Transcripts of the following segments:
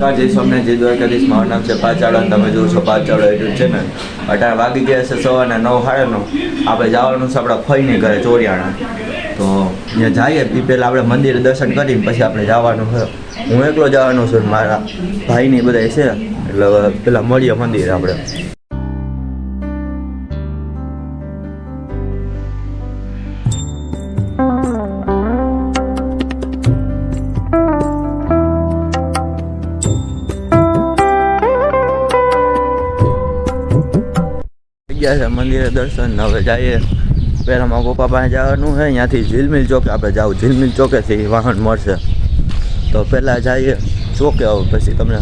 જય સ્વામિનારાયણ, જય દ્વારકાધીશ. મારું નામ છે પાચાળા. તમે જુઓ છો પાચાળા યુટ્યુબ ચેનલ. અત્યારે વાગી ગયા છે સવારના 9:30. આપણે જવાનું છે આપણા ફઈની ઘરે ચોરિયાણા. તો ત્યાં જઈએ એ પહેલાં આપણે મંદિરે દર્શન કરીને પછી આપણે જવાનું છે. હું એકલો જવાનો છું, મારા ભાઈની બધા છે, એટલે પહેલાં મળીએ મંદિરે આપણે. ગયા છે મંદિરે દર્શન. હવે જઈએ પહેલાં મારા પપ્પા પાસે જવાનું છે. ત્યાંથી ઝીલમિલ ચોકે આપણે જાવ. ઝીલમિલ ચોકેથી વાહન મળશે. તો પહેલાં જઈએ ચોકે, હવે પછી તમને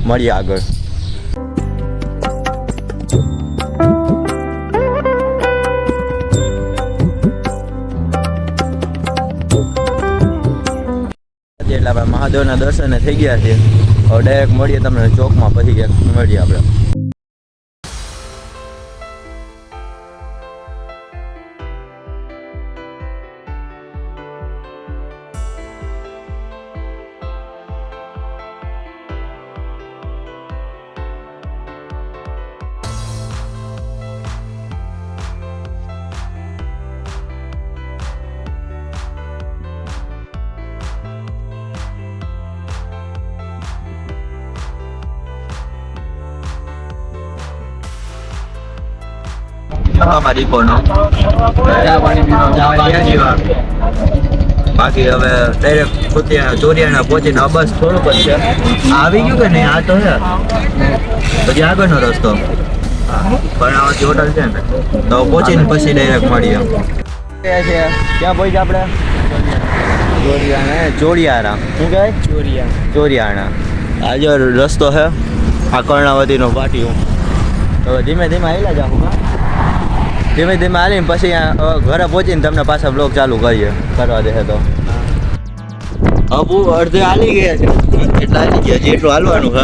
મળીએ આગળ. એટલે આપણે મહાદેવના દર્શને થઈ ગયા છે. હવે ડાયરેક્ટ મળીએ તમને ચોકમાં, પછી ક્યાંક મળીએ આપણે. અમારી કોનો બાકી હવે ડાયરેક્ટ ચોરિયાણા પહોંચીને બસ થોડુંક જ છે. આવી ગયું કે નહીં? આ તો છે પછી આગળનો રસ્તો બનાવતી હોટલ છે ને, તો પહોંચીને પછી ડાયરેક્ટ મળીએ. ક્યાં પહોંચ્યા આપણે? ચોરિયાણા. શું કહેવાય? ચોરિયાણા. આ જો રસ્તો છે, આ કર્ણાવતીનો પાટિયું. તો ધીમે ધીમે આવેલા જ આખું. ધીમે ધીમે હાલીને પછી ઘરે પહોંચીને તમને પાછા બ્લોગ ચાલુ કરવા દે તો. હવે અડધે હાલી ગયા છે, એટલા હાલી ગયા છે, એટલું હાલવાનું છે.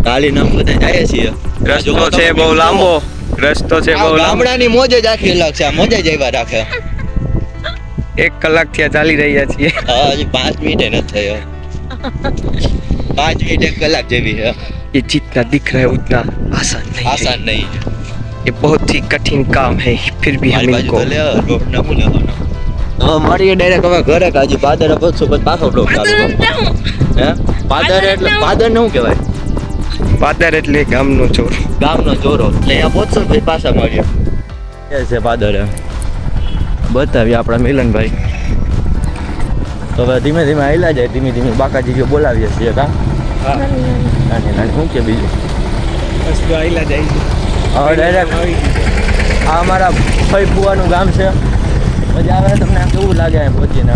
હાલીને અમે બધા જઈએ છીએ. રસ્તો છે બહુ લાંબો. રસ્તો છે બહુ લાંબો. ગામડાની મોજ જ આખી અલગ છે. મોજ જ આવ્યા રાખે. 1 કલાકથી ચાલી રહ્યા છીએ. હા, હજી 5 મિનિટ નથી થયો. 5 મિનિટ 1 કલાક જેવી છે. ये जितना दिख रहा है उतना आसान नहीं है। ये बहुत ही कठिन काम है, फिर भी हम इनको હવે મળીએ ડાયરેક્ટ હવે ઘરે. કાજી પાદર પહોંચશું પછી પાછો બ્લોગ ચાલુ. હે પાદર એટલે પાદર ને શું કહેવાય? પાદર એટલે ગામનો ચોર. ગામનો ચોરો. એટલે અહીંયા પહોંચશું પછી પાછા મળીએ. એ છે પાદર. બતાવીએ આપણા મિલનભાઈ. તો હવે ધીમે ધીમે આવેલા જાય. ધીમે ધીમે બાકાજી બોલાવીએ છીએ. કા નાની નાની શું કે બીજું વસ્તુ આઈલા જાય છે. હવે ડાયરેક્ટ આ અમારા ફઈ ફુવાનું ગામ છે. મજા આવે તમને? આમ કેવું લાગે અહીં પહોંચીને?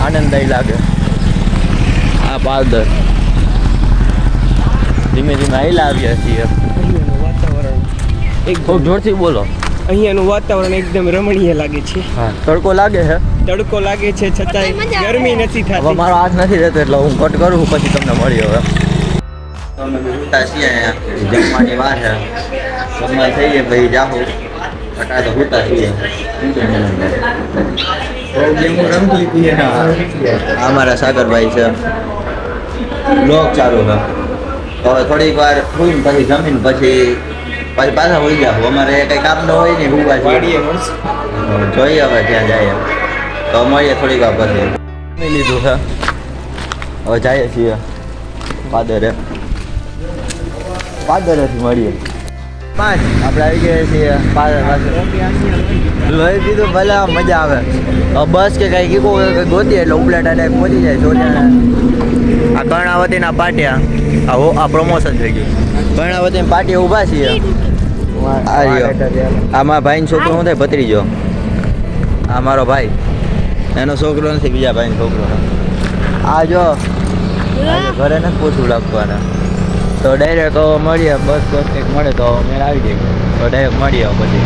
આનંદદાયી લાગે. આ પાદર ધીમે ધીમે આવેલા આવ્યા છીએ. વાતાવરણ ખૂબ જોરથી બોલો. અહીંયાનું વાતાવરણ એકદમ રમણીય લાગે છે. હા, તડકો લાગે છે. તડકો લાગે છે છતાંય ગરમી નથી હવે થતી. મારો હાથ નથી રહેતો એટલે હું કટ કરું પછી તમને મળી. હવે અમે હુતા છીએ અહીંયા. જમવાની વાર છે. જમવા થઈ જાય પછી જાહો. અટા તો હુતા છીએ. અમારા સાગરભાઈ છે. બ્લોગ ચાલુ છે. હવે થોડીક વાર સુઈને પછી જમીન પછી પાછા હોઈ જાવ. અમારે કઈ કામ ન હોય ને હું જોઈએ હવે ત્યાં જઈએ તો મળીએ થોડીક વાર પછી. લીધું છે. હવે જઈએ છીએ પાદરેથી મળીએ. 5 આપણે આવી ગયા છીએ પાદર પાસે. લઈ દીધું ભલે મજા આવે. બસ કે કઈ કીકો ગોતી એટલે ઉપલેટા ડાયરેક્ટ પહોંચી જાય ચોરિયાણા. આ કર્ણાવતીના પાટિયા. આ પ્રમોશન થઈ ગયું. કર્ણાવતીના પાટિયા ઊભા છીએ. આ મારા ભાઈનો છોકરો શું થાય? ભત્રીજો. આ મારો ભાઈ. એનો છોકરો નથી, બીજા ભાઈનો છોકરો. આ જો ઘરે નથી પૂછવું લાગવાના. તો ડાયરેક્ટ મળીએ. બસ કંઈક મળે તો મેળ આવી જાય. તો ડાયરેક્ટ મળીએ પછી.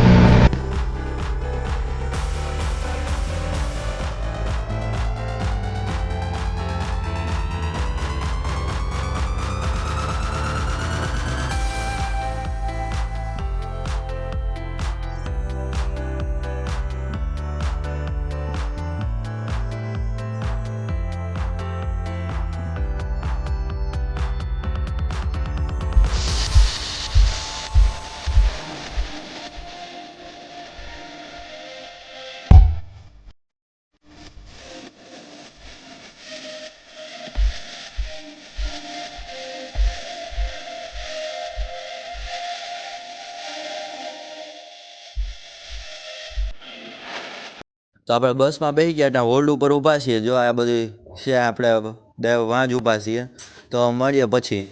તો આપણે બસમાં બેસી ગયા ત્યાં હોલ્ડ ઉપર ઊભા છીએ. જો આ બધી છે આપણે વાં જ ઊભા છીએ. તો મળીએ પછી.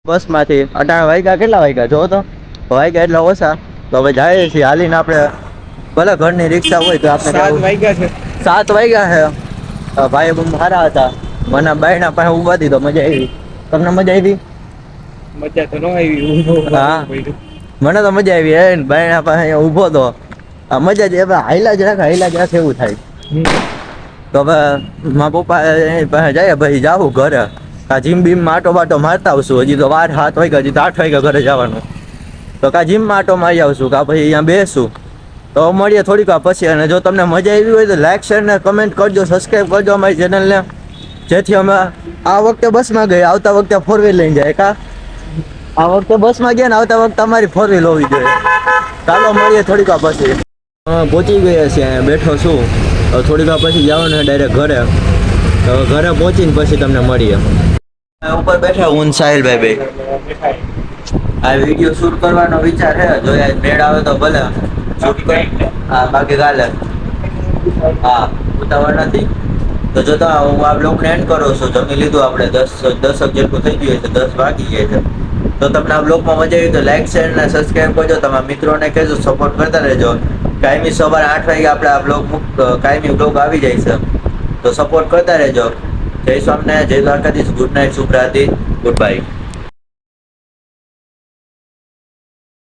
બસમાંથી 18 વાગ્યા, કેટલા વાગ્યા જો તો વાગ્યા એટલા ઓછા. તો હવે જાય છીએ હાલીને આપણે. ભલે ઘરની રિક્ષા હોય તો આપણે 7 વાગ્યા છે. 7 વાગ્યા છે. ભાઈ બહુ સારા હતા. મને બાયના પાસે ઉભા દીધો, મજા આવી. તમને મજા આવી? મજા તો ન આવી. હા મને તો મજા આવી. બાયના પાસે અહીંયા ઊભો તો મજા જ હાઈલા જ રાખે એવું થાય. તો હવે મારા પપ્પા પાસે જાય ભાઈ જાવું ઘરે. કા જીમ બીમમાં આટો બાટો મારતા આવશું. હજી તો વાર 7 વાગ્યા, હજી તો 8 વાગ્યા ઘરે જવાનું. તો કા જીમમાં આટો મારી આવશું, કા પછી અહીંયા બેસું. તો મળીએ થોડીક વાર પછી. અને જો તમને મજા આવી હોય તો લાઈક શેર ને કમેન્ટ કરજો, સબસ્ક્રાઈબ કરજો અમારી ચેનલને. જેથી અમે આ વખતે બસમાં ગયા, આવતા વખતે 4 વ્હીલ લઈને જાય. કા આ વખતે બસમાં ગયા ને આવતા વખતે અમારી 4 વ્હીલ હોવી જોઈએ. ચાલો મળીએ થોડીક વાર પછી. પહોંચી ગયા છે, અહીંયા બેઠો છું. થોડીક વાર પછી જવાનું છે ડાયરેક્ટ ઘરે. તો ઘરે પહોંચીને પછી તમને મળીએ. ઉપર બેઠા હું સાહિલભાઈ ભાઈ. આ વિડીયો શૂટ કરવાનો વિચાર છે. જો મેળ આવે તો ભલે શૂટ કરી. હા બાકી કાલે. હા ઉતાવળ નથી. તો જોતા હું આ બ્લોગને એન્ડ કરું છું. જમી લીધું આપણે 10 જેટલું થઈ ગયું છે, 10 વાગી ગયા છે. તો તમને આ બ્લોગમાં મજા આવી તો લાઈક શેર અને સબસ્ક્રાઈબ કરજો. તમારા મિત્રોને કહેજો, સપોર્ટ કરતા રહેજો. કાયમી સવારે 8 વાગે આપણે આ બ્લોગ કાયમી બ્લોગ આવી જાય છે. તો સપોર્ટ કરતા રહેજો. જય સ્વામિનારાયણ, જય દ્વારકાધીશ. ગુડ નાઇટ, શુભ રાત્રિ, ગુડ બાય.